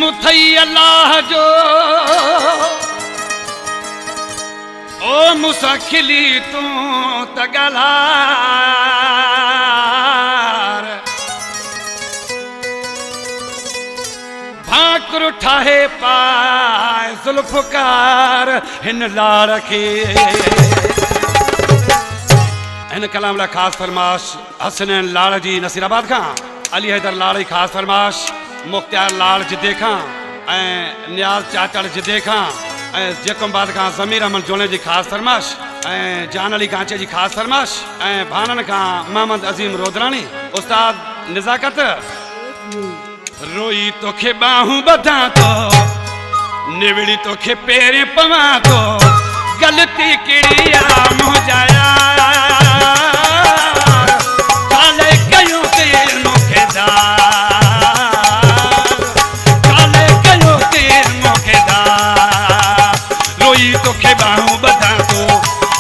मुथई अल्लाह जो ओ मूसा खिली तू तगलार भाकुर ठाहे पाए जुल्फकार हिन लार खे इन कलाम ला खास फरमाश हसनैन लाड़ जी नसीराबाद का अली हैदर लाड़ खास फरमाश मुख्तियार लाड़ जिदे खां नियाज चाचड़ जिदे खां जेकमबाद खां ज़मीर अहमद जोले जी खास फरमाश जान अली कांचे जी खास फरमाश भानन खां मोहम्मद अजीम रोदरानी उस्ताद निज़ाकत रोई तोखे बाहूं बधा तो निवड़ी तोखे पेरे पवा तो गलती कहिड़ी आ मुंहिंजाया काले कयो ते मूंखे रोई तोखे बाहूं बधा तो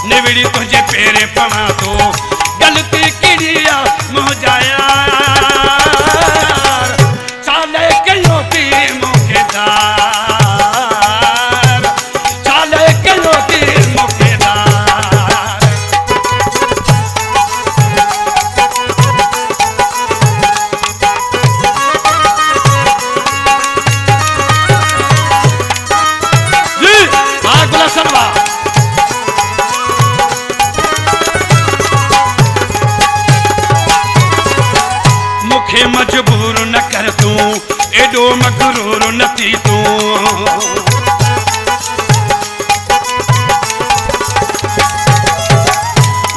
निवड़ी तुझे पेरे पवा तो गलती कहिड़ी आ मुंहिंजाया चाले कयो ते मूंखे चाले कयो ते मूंखे मजबूर न कर तू एडो मगरूर न थी तू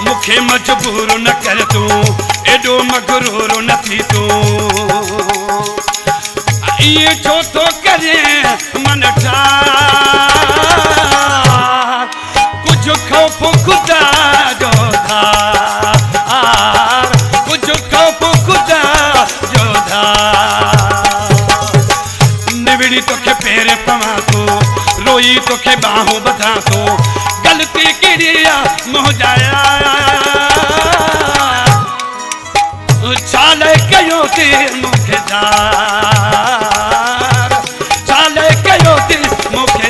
मुखे मजबूर न कर तू एडो मगरूर न थी तू ये छो तो करे मन ठार कुछ खौफ खुदा जो था कुछ खौफ खुदा निवड़ी तोखे पेरे पवा तो रोई तोखे बाहूं बधा तो गलती कहिड़ी आ मुंहिंजाया चाले कयो ते मूंखे चाले कयो ते मूंखे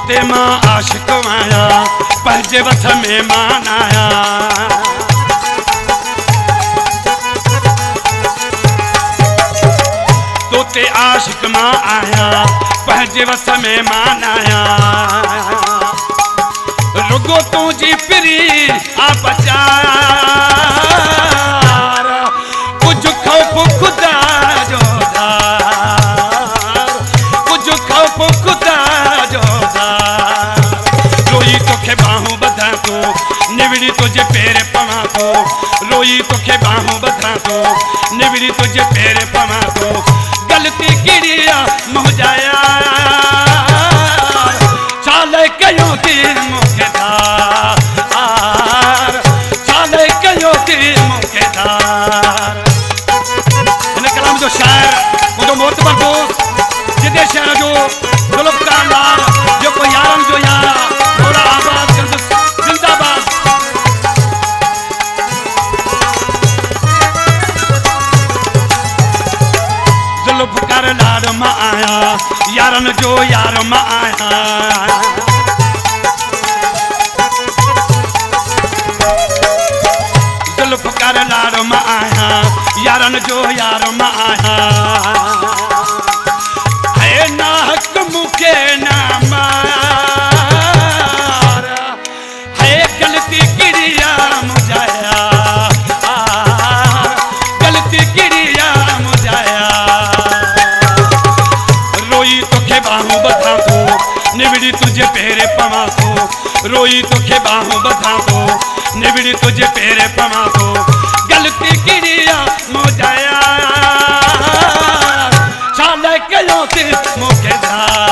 ते मां आशिक आया पंहिंजे वस में मान आया तो ते आशिक मां आया पंहिंजे वस में मान आया रुगो तुझी पिरी आ बचार कुछ खौफ खुदा जो कुछ खौफ खुदा जो रोई तोखे बाहूं बधा तो निवड़ी तुझे पेरे पवा तो रोई तोखे बाहूं बधा तो निवड़ी तुझे पेरे पवा तो गलती कहिड़ी आ मुंहिंजाया चाले कयो ते मूंखे चाले कयो ते मूंखे हिन कलाम जो शाइर मुंहिंजो मोतबर दोस्त जिदे शहर जो गुलबकार लाल जेको यारन जो यार जुल्फकार लाड़ मां आया यारन जो यार मां आया जुल्फकार लाड़ मां आया यारन जो यार मां आया है ना हक मुखे ना मार है गलती कहिड़ी आ मुंहिंजाया गलती कहिड़ी आ बाहूं बधा तो निबड़ी तुझे पेरे पवा तो रोई तुखे बाहूं बधा तो निबड़ी तुझे पेरे पवा तो गलती किरिया मोजाया साले कयों ते मोके धा